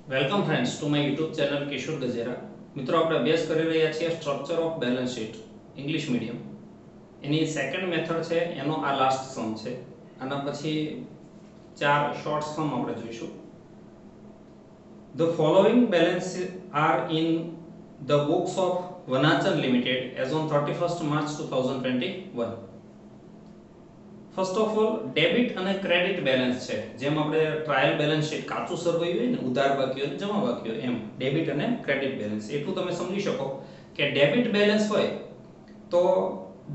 Welcome friends to my YouTube channel Kishor Gajera. મિત્રો, આપણે અભ્યાસ કરી રહ્યા છીએ structure of balance sheet English medium. એની સેકન્ડ મેથડ છે, એનો આ લાસ્ટ સમ છે. આના પછી 4 શોર્ટ સમ આપણે જોઈશું. The following balance are in the books of વનાચન limited as on 31st March 2021. First of all, debit અને ક્રેડિટ બેલેન્સ છે. જેમ આપણે ટ્રાયલ બેલેન્સ શીટ કાચું સરવૈયું હોય ને, ઉધાર બાકી હોય જમા બાકી હોય, એમ ડેબિટ અને ક્રેડિટ બેલેન્સ. એટલું તમે સમજી શકો કે ડેબિટ બેલેન્સ હોય તો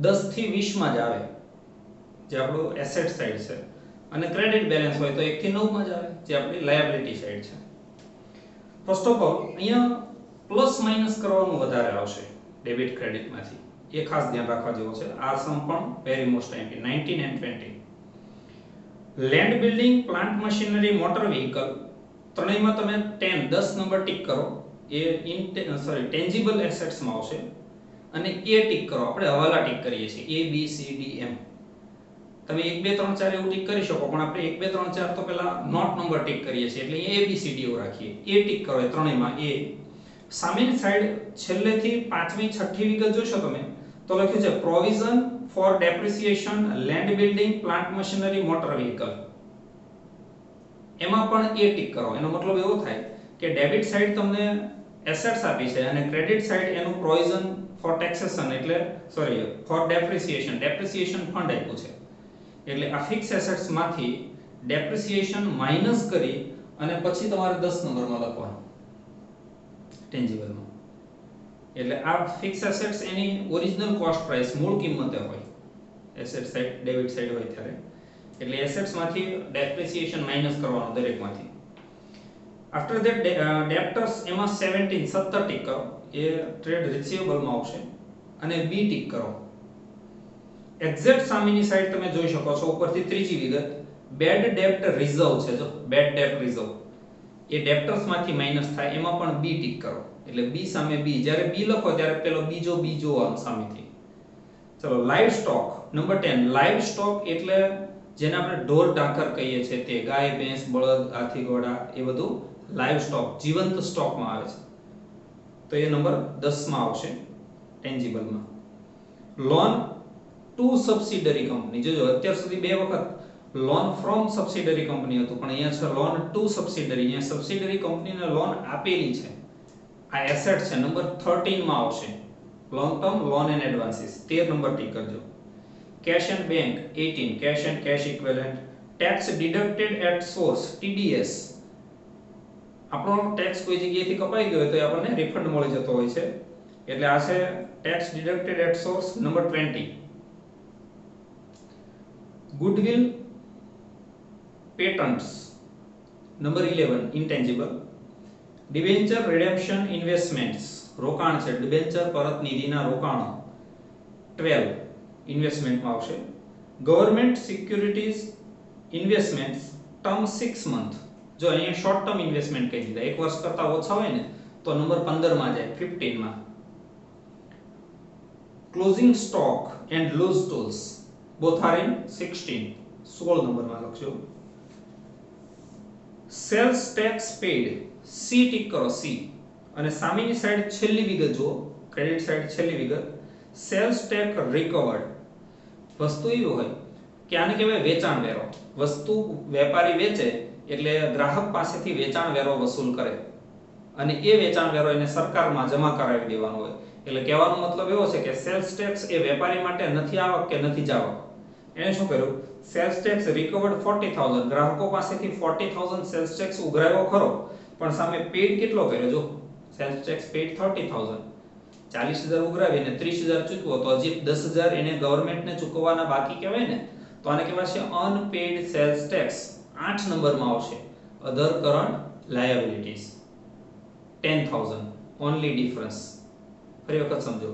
10 થી 20 માં જ આવે, જે આપણું એસેટ સાઈડ છે, અને ક્રેડિટ બેલેન્સ હોય તો 1 થી 9 માં જ આવે, જે આપણી લાયબિલિટી સાઈડ છે. ફર્સ્ટ ઓફ ઓલ, અહીંયા પ્લસ માઇનસ કરવાનું વધારે આવશે ડેબિટ ક્રેડિટમાંથી. એ ખાસ ધ્યાન રાખવા જેવો છે. આ સમ પણ વેરી મોસ્ટ આઈમ્પી 19 and 20. Land building, plant machinery, motor vehicle, ત્રણેયમાં તમે 10 નંબર ટિક કરો, એ ટેન્જિબલ એસેટ્સમાં આવશે. અને એ ટિક કરો, આપણે હવાલા ટિક કરીએ છીએ, A B C D M. તમે 1 2 3 4 એવું ટિક કરી શકો, પણ આપણે 1 2 3 4 તો પેલા નોટ નંબર ટિક કરીએ છીએ, એટલે A B C D એવું રાખીએ. એ ટિક કરો, એ ત્રણેયમાં A. સામેની સાઈડ છેલ્લેથી 5મી 6ઠ્ઠી વિગત જોશો તમે તો લખ્યું છે provision four depreciation, land building, plant machinery, motor vehicle. એમાં પણ એ ટિક કરો. એનો મતલબ એવો થાય કે ડેબિટ સાઈડ તમને એસેટ્સ આપી છે અને ક્રેડિટ સાઈડ એનું પ્રોવિઝન ફોર ટેક્સેશન એટલે ફોર ડેપ્રિસિએશન ફંડ આપ્યું છે. એટલે આ ફિક્સ એસેટ્સ માંથી ડેપ્રિસિએશન માઈનસ કરી અને પછી તમારે 10 નંબરમાં લખવાનું ટેન્જિબલમાં. એટલે આ ફિક્સ એસેટ્સ એની ઓરિજિનલ કોસ્ટ પ્રાઇસ મૂળ કિંમતે હોય, એસેટ સાઈડ ડેબિટ સાઈડ હોય ત્યારે. એટલે એસેટ્સ માંથી ડેપ્રિસિએશન માઈનસ કરવાનું દરેકમાંથી. આફ્ટર ધેટ ડેપ્ટર્સ, એમાં 17 ટિક કરો, એ ટ્રેડ રિસીવેબલમાં આવશે. અને બી ટિક કરો. એક્ઝેક્ટ સામેની સાઈડ તમે જોઈ શકો છો ઉપરથી ત્રીજી વિગત બેડ ડેપ્ટ રિઝર્વ છે. જો બેડ ડેપ્ટ રિઝર્વ એ ડેપ્ટર્સ માંથી માઈનસ થાય, એમાં પણ બી ટિક કરો. એટલે બી સામે બી, જ્યારે બી લખો ત્યારે પેલો બીજો બી જોવાનો સામેથી. ચલો, live stock number 10. Live stock એટલે જેને આપણે ઢોર ઢાંખર કહીએ છીએ, તે ગાય, ભેંસ, બળદ, હાથી, ઘોડા, એ બધું લાઈવ સ્ટોક જીવંત સ્ટોકમાં આવે છે. તો એ નંબર 10 માં આવશે ટેન્જિબલમાં. Loan to subsidiary company. જોજો, અત્યાર સુધી બે વખત લોન ફ્રોમ સબસિડરી કંપની હતું, પણ અહીંયા છે લોન ટુ સબસિડરી. અહીંયા સબસિડરી કંપનીને લોન આપેલી છે. આ એસેટ છે, નંબર 13 માં આવશે. Long term loan and advances 13 number tick કરજો. Cash and bank 18. Cash and cash equivalent. Tax deducted at source TDS. આપણો ટેક્સ કોઈ જગ્યાએથી કપાઈ ગયો હોય તો આપણને રિફંડ મળી જતો હોય છે, એટલે આ છે tax deducted at source number 20. Goodwill, patents number 11 intangible. Debenture redemption investments, રોકાણ છે, ડિબેન્ચર પરત નિધિના રોકાણો 12 ઇન્વેસ્ટમેન્ટમાં આવશે. Government securities investments term 6 month. જો અહીંયા શોર્ટ ટર્મ ઇન્વેસ્ટમેન્ટ કહી દીધા, 1 વર્ષ કરતા ઓછા હોય ને તો નંબર 15 માં જાય, 15 માં. Closing stock and loose tools both are in 16 નંબરમાં લખજો. Sales tax paid C tick કરો, સી. અને સામેની સાઈડ છેલ્લી વિગત જુઓ, ક્રેડિટ સાઈડ છેલ્લી વિગત સેલ્સ ટેક્સ રિકવર્ડ. વસ્તુ એવી હોય કે આને કહેવાય વેચાણ વેરો. વસ્તુ વેપારી વેચે એટલે ગ્રાહક પાસેથી વેચાણ વેરો વસૂલ કરે અને એ વેચાણ વેરો એને સરકારમાં જમા કરાવી દેવાનો હોય. એટલે કહેવાનો મતલબ એવો છે કે સેલ્સ ટેક્સ એ વેપારી માટે નથી આવક કે નથી જાવક. એને શું કર્યું, સેલ્સ ટેક્સ રિકવર્ડ 40,000, ગ્રાહકો પાસેથી 40,000 સેલ્સ ટેક્સ ઉઘરાવ્યો ખરો, પણ સામે પેડ કેટલો કર્યો? જો સેલ્સ ટેક્સ પેડ 30,000, 40,000 ઉઘરાવીને 30,000 ચૂકવો તો હજી 10,000 એને ગવર્નમેન્ટને ચૂકવવાના બાકી કહેવાય ને, તો આને કહેવાય છે અનપેડ સેલ્સ ટેક્સ. 8 નંબરમાં આવશે અધર કરન્ટ લાયબિલિટીઝ 10,000 ઓનલી ડિફરન્સ. ફરી વખત સમજો,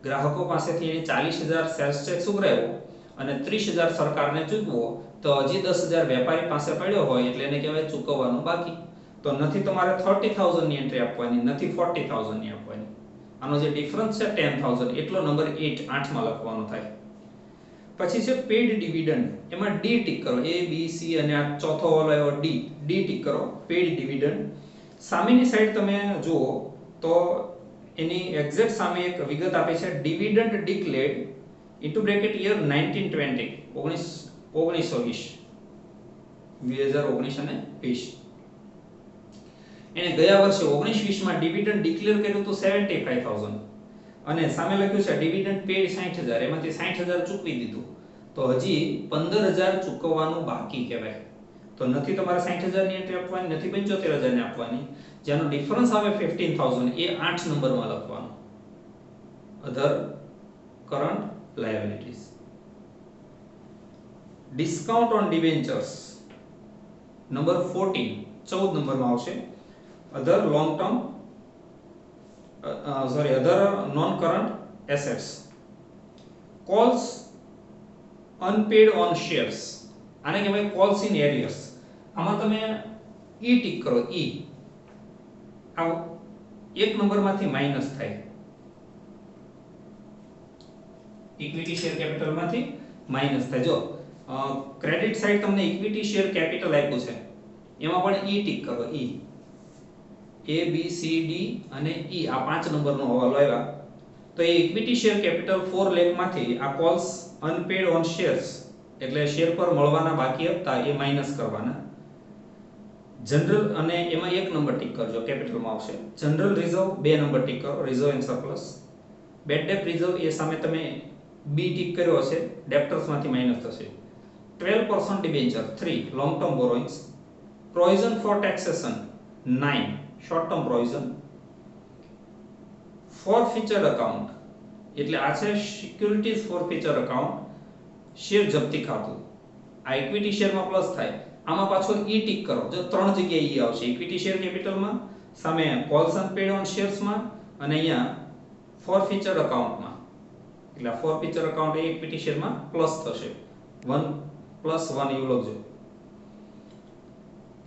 ગ્રાહકો પાસેથી એને 40,000 સેલ્સ ટેક્સ ઉઘરાવ્યો અને 30,000 સરકારને ચૂકવો તો હજી 10,000 વેપારી પાસે પડ્યો હોય, એટલે એને કહેવાય ચૂકવવાનું બાકી. તો નથી તમારે 30,000 ની એન્ટ્રી આપવાની, નથી 40,000 ની આપવાની. આનો જે ડિફરન્સ છે 10,000, એટલો નંબર 8 માં લખવાનો થાય. પછી છે પેડ ડિવિડન્ડ, એમાં ડી ટિક કરો. A B C અને આ ચોથો વાળો આવ્યો ડી ટિક કરો, પેડ ડિવિડન્ડ. સામેની સાઈડ તમે જુઓ તો એની એક્ઝેક્ટ સામે એક વિગત આપી છે, dividend declared into bracket year 1920 1920 અને 20 એને ગયા વર્ષે 1920 માં ડિવિડન્ડ ડિક્લેર કર્યું તો 75000 અને સામે લખ્યું છે ડિવિડન્ડ પેડ 60000, એમાંથી 60000 ચૂકવી દીધું તો હજી 15000 ચૂકવવાનું બાકી કહેવાય. તો નથી તમારે 60000 ની એન્ટ્રી આપવાની, નથી 75000 ની આપવાની, જેનો ડિફરન્સ આવે 15000 એ 8 નંબરમાં લખવાનો. Other current liabilities. Discount on debentures number 14 નંબરમાં આવશે. Other long term other non current assets. Calls unpaid on shares, આને કહેવાય કોલ્સ ઇન એરિયર્સ. આમાં તમે ઈ ટિક કરો, ઈ આ એક નંબરમાંથી માઈનસ થાય, ઇક્વિટી શેર કેપિટલ માંથી માઈનસ થાય. જો ક્રેડિટ સાઈડ તમને ઇક્વિટી શેર કેપિટલ આપ્યું છે, એમાં પણ ઈ ટિક કરો, ઈ A B C D અને E આ 5 નંબરનો હવાલો આવ્યા તો એ ઇક્વિટી શેર કેપિટલ 4 લાખ માંથી આ કોલ્સ અનપેડ ઓન શેર્સ એટલે શેર પર મળવાના બાકી હપ્તા એ માઈનસ કરવાના. જનરલ અને એમાં એક નંબર ટિક કરજો, કેપિટલમાં આવશે. જનરલ રિઝર્વ 2 નંબર ટિક કરો, reserve and surplus. Bad debt reserve એ સામે તમે બી ટિક કર્યો હશે, ડેપ્ટર્સ માંથી માઈનસ થશે. 12% debenture 3 long term borrowings. Provision for taxation 9 short term provision. Forfeiture account એટલે આ છે સિક્યુરિટીઝ ફોરફીચર એકાઉન્ટ, શેર જપ્તી ખાતું. આ ઇક્વિટી શેરમાં પ્લસ થાય, આમાં પાછો ઈ ટિક કરો. જો 3 જગ્યાએ ઈ આવશે, ઇક્વિટી શેર કેપિટલમાં, સામે કોલ્સ અનપેડ ઓન શેર્સમાં અને અહીંયા ફોરફીચર એકાઉન્ટમાં. એટલે ફોરફીચર એકાઉન્ટ એ ઇક્વિટી શેરમાં પ્લસ થશે, 1+1 એવું લખજો.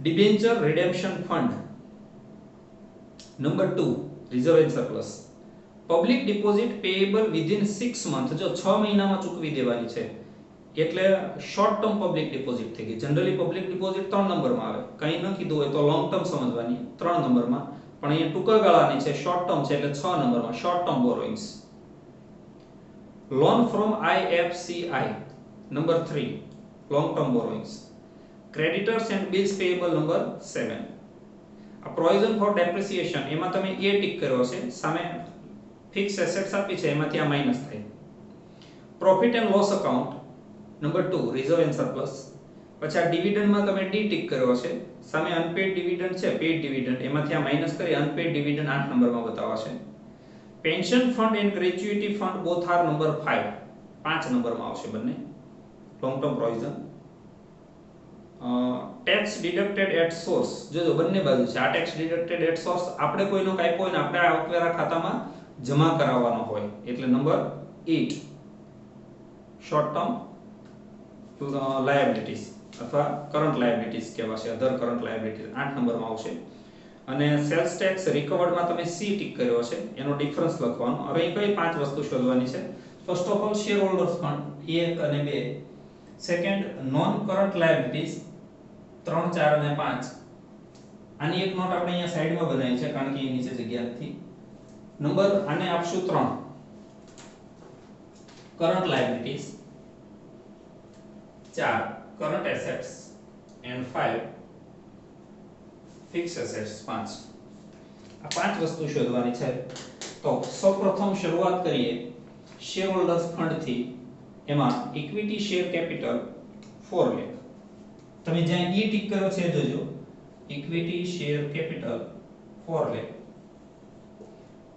Debenture redemption fund number 2 reserve and surplus. Public deposit payable within 6 month, જો 6 મહિનામાં ચૂકવી દેવાની છે એટલે શોર્ટ ટર્મ પબ્લિક ડિપોઝિટ થઈ ગઈ. જનરલી પબ્લિક ડિપોઝિટ 3 નંબરમાં આવે, કંઈ ન કીધું હોય તો લોંગ ટર્મ સમજવાની 3 નંબરમાં, પણ અહીંયા ટૂંકા ગાળાની છે, શોર્ટ ટર્મ છે એટલે 6 નંબરમાં short term borrowings. Loan from IFCI number 3 long term borrowings. Creditors and bills payable number 7. આ પ્રોવિઝન ફોર ડેપ્રિસિએશન એમાં તમે એ ટિક કર્યો છે, સામે ફિક્સ એસેટ્સ આપી છે એમાંથી આ માઈનસ થાય. Profit and loss account number 2 reserve and surplus. પછી આ ડિવિડન્ડમાં તમે ડી ટિક કર્યો છે, સામે અનપેડ ડિવિડન્ડ છે, પેડ ડિવિડન્ડ એમાંથી આ માઈનસ કરી અનપેડ ડિવિડન્ડ 8 નંબરમાં બતાવશે. Pension fund and gratuity fund both are number 5 નંબરમાં આવશે બંને, long term provision. Tax deducted at source, જોજો બંને બાજુ છે. આ ટેક્સ ડિડક્ટેડ એટ સોર્સ આપણે કોઈનો કાપ્યો હોય ને આપણે આવકવેરા ખાતામાં જમા કરાવવાનો હોય એટલે નંબર 8 શોર્ટ ટર્મ લાયબિલિટીઝ અથવા કરન્ટ લાયબિલિટીઝ કહેવાશે, અધર કરન્ટ લાયબિલિટીઝ 8 નંબરમાં આવશે. અને સેલ્સ ટેક્સ રિકવર્ડમાં તમે સી ટિક કર્યો છે, એનો ડિફરન્સ લખવાનો. હવે અહીં કઈ 5 વસ્તુ શોધવાની છે. First of all share holders fund 1 અને 2. સેકન્ડ નોન કરન્ટ લાયબિલિટીઝ 3, 4 અને 5. આની એક નોટ આપણે અહીંયા સાઈડમાં બનાવી છે કારણ કે એ નીચે જગ્યા નથી. નંબર આને આપશું 3 current liabilities, 4 current assets and 5 fix assets 5. આ 5 વસ્તુ શોધવાની છે. તો સૌપ્રથમ શરૂઆત કરીએ શેર હોલ્ડર્સ ફંડ થી. એમાં ઇક્વિટી શેર કેપિટલ 4 લાખ. તમે જ્યાં ઈ ટિક કર્યો છે જોજો, equity share capital 4 lakh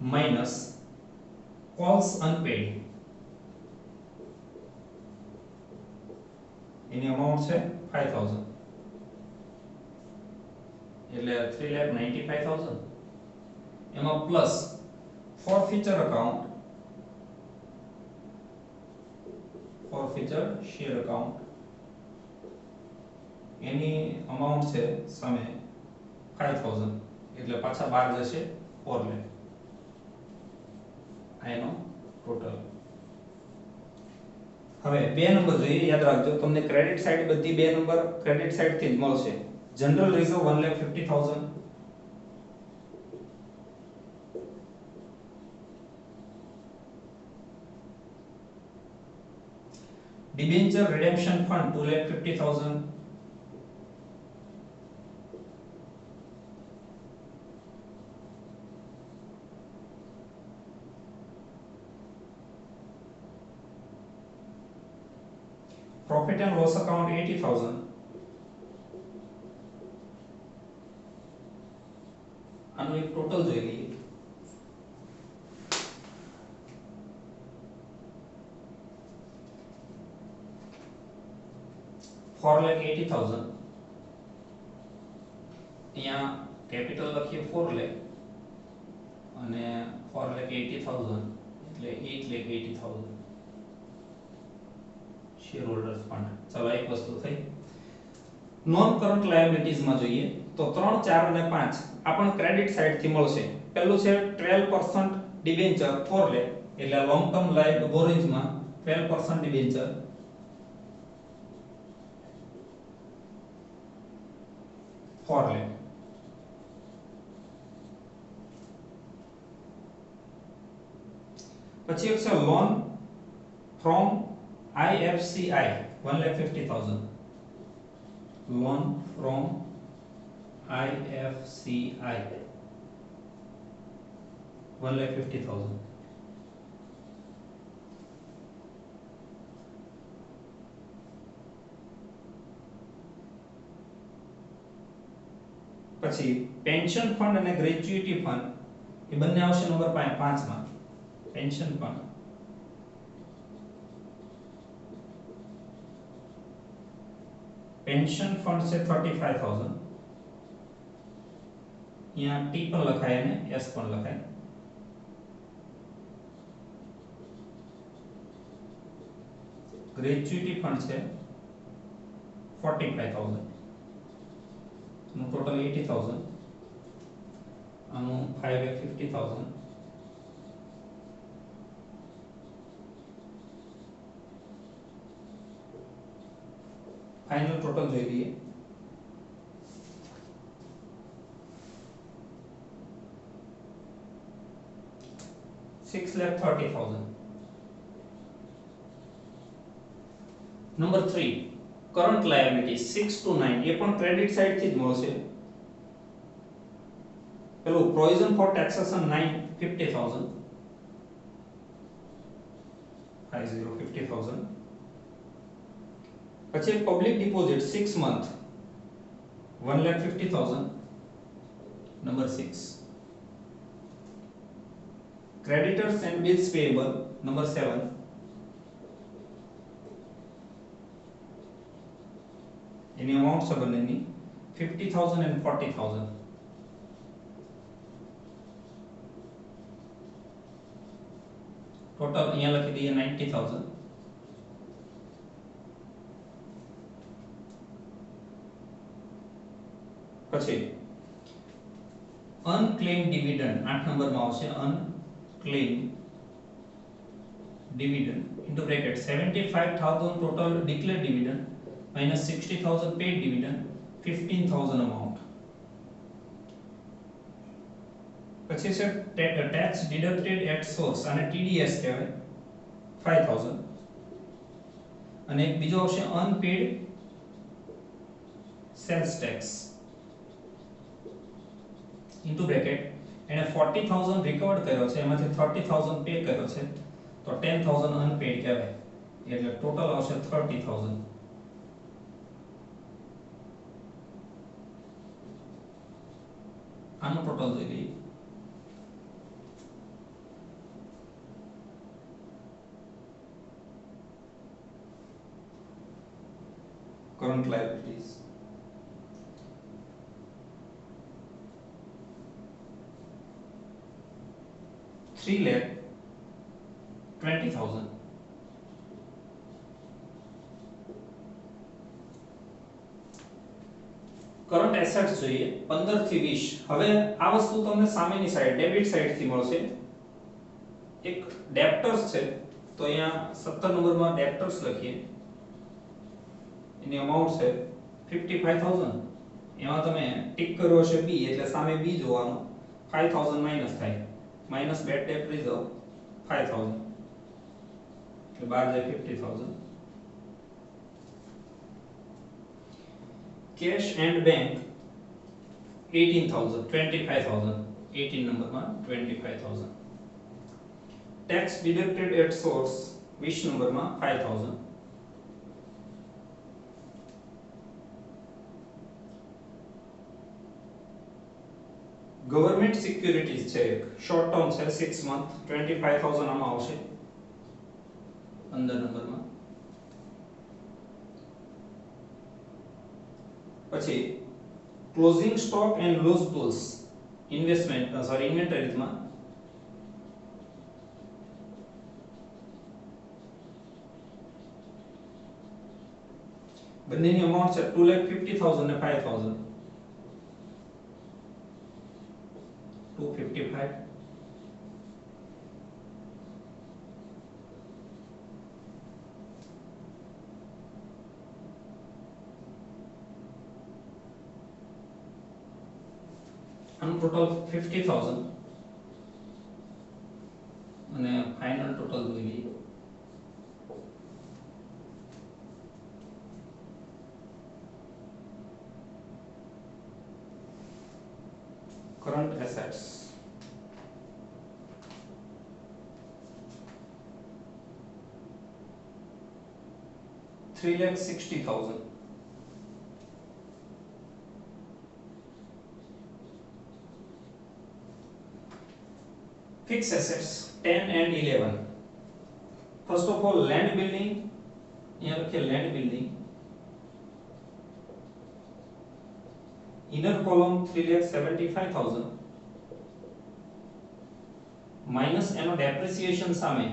minus calls unpaid એની અમાઉન્ટ છે 5000 એટલે 3,95,000. એમાં plus forfeiture account, forfeiture share account એની અમાઉન્ટ છે સામે 5000 એટલે પાછા 12 જશે 4 લાખ. આનો ટોટલ. હવે 2 નંબર જોઈએ, યાદ રાખજો તમને ક્રેડિટ સાઈડ બધી 2 નંબર ક્રેડિટ સાઈડ થી જ મળશે. General reserve 1,50,000, debenture redemption fund 2,50,000, profit and loss account 80,000, આનું એક ટોટલ જોઈ લઈએ. for like 80,000 અહીંયા કેપિટલ લખીએ 4 લાખ અને for like 80,000 એટલે 8 લાખ 80,000 શેર હોલ્ડર્સ ફંડ. ચલો એક વસ્તુ થઈ. નોન કરન્ટ લાયબિલિટીઝ માં જોઈએ તો 3, 4 અને 5 આપણ ક્રેડિટ સાઇડ થી મળશે. પહેલું છે 12% ડિબેન્ચર 4 લાખ એટલે લોંગ ટર્મ લાયબ બોરિંગ્સ માં 12% ડિબેન્ચર 4 lakh. પછી એક છે loan from IFCI 1,50,000. Loan from IFCI 1,50,000. પછી પેન્શન ફંડ અને ગ્રેચ્યુટી ફંડ એ બંને આવશે નંબર 5 માં. પેન્શન ફંડ છે 35,000. અહીંયા T પણ લખાય અને S પણ લખાય. ગ્રેચ્યુટી ફંડ છે 45,000. નો ટોટલ 80,000. આનું 5,50,000. फाइनल टोटल જોઈ લઈએ. 6,30,000. નંબર 3 કરન્ટ લાયબિલિટી 6 to 9 એ પણ ક્રેડિટ સાઇડ થી જ મળશે. પેલું પ્રોવિઝન ફોર ટેક્સેશન 950,000 50,000. પછી public deposit 6 month 1,50,000. Number 6 creditors and bills payable number 7 એની અમાઉન્ટ છે બંનેની 50,000 and 40,000. ટોટલ અહીંયા લખી દઈએ 90,000. પછી અનક્લેમ ડિવિડન્ડ 8 નંબરમાં આવશે. Unclaim dividend into bracket 75,000 total declared dividend minus 60,000 paid dividend 15,000 amount. પછી છે tax deducted at source અને TDS કહેવાય 5,000. અને એક બીજો આવશે unpaid sales tax into bracket એને 40,000 recovered કર્યો છે એમાંથી 30,000 પે કર્યો છે તો 10,000 unpaid કહેવાય એટલે ટોટલ આવશે 30,000. આનો ટોટલ જોઈ લઈએ. Current liabilities 3,20,000. કરન્ટ એસેટ્સ જોઈએ 15 થી 20. હવે આ વસ્તુ તમને સામેની સાઈડ ડેબિટ સાઈડ થી મળશે. એક ડેપ્ટર્સ છે તો અહીંયા 17 નંબરમાં ડેપ્ટર્સ લખીએ. એની અમાઉન્ટ છે 55,000. એમાં તમે ટિક કર્યો છે B એટલે સામે B જોવાનું. 5,000 માઈનસ થાય. માઈનસ બેડ ડેટ રિઝર્વ 5,000 એટલે બહાર જાય 50,000. કેશ એન્ડ બેંક 18,000 25,000 18 નંબરમાં 25,000 tax deducted at source 20 નંબરમાં 5,000 ગવર્નમેન્ટ સિક્યુરિટીઝ છે એક શોર્ટ ટર્મ છે 6 મંથ 25,000 આમાં આવશે 15 નંબરમાં પછી closing stock and loose tools ઇન્વેન્ટરીઝમાં બંનેની અમાઉન્ટ છે 2,50,000 ને 5,000 255 આનું ટોટલ 50,000 અને ફાઇનલ ટોટલ જોઈ લઈએ current assets $3,60,000 fixed assets 10 and 11 first of all land building यहाँ रखिए land building inner column 3,75,000 minus એનો ડેપ્રિસિએશન સામે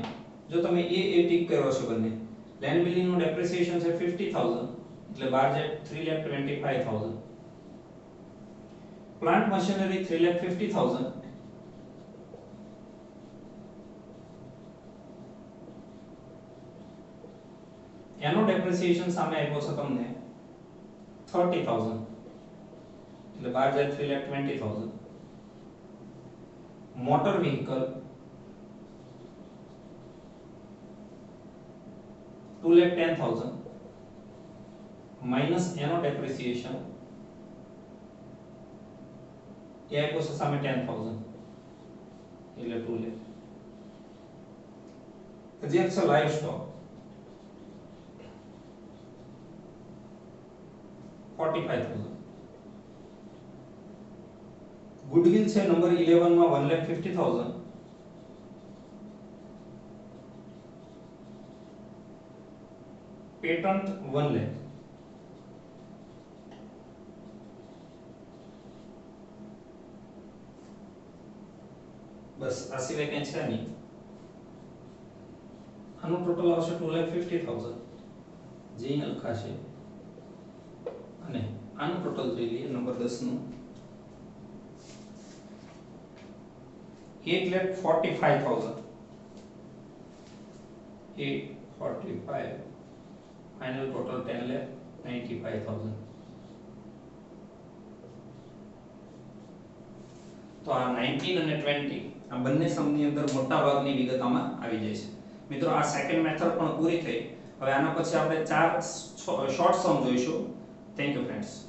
જો તમે એ ટીક કરો છો બંને લેન્ડ બિલ્ડિંગ નો ડેપ્રિસિએશન છે 50,000 એટલે બાર જાય 3,25,000 પ્લાન્ટ મશીનરી 3,50,000 એનો ડેપ્રિસિએશન સામે આપ્યો છે તમને 30,000 એટલે બાર જાય 3,20,000 મોટર વ્હીકલ 2,10,000 માઈનસ એનો ડેપ્રિસિએશન એ આપ્યો છે સામે 10,000 એટલે 2 લાખ પછી એક છે લાઈવ સ્ટોક 45,000 ગુડવિલ છે નંબર 11 માં 1,50,000 પેટન્ટ 1 લાખ બસ આ સિવાય કંઈ છે નહીં આનું ટોટલ આવશે 2,50,000 જે અહીં લખાશે અને આનું ટોટલ જોઈ લઈએ નંબર 10 નું 8,45,000 845 ફાઇનલ ટોટલ 10,95,000 તો આ 19 અને 20 આ બંને સમની અંદર મોટા ભાગની વિગત આમાં આવી જાય છે મિત્રો આ સેકન્ડ મેથડ પણ પૂરી થઈ હવે આના પછી આપણે ચાર શોર્ટ સમ જોઈશું થેન્ક યુ ફ્રેન્ડ્સ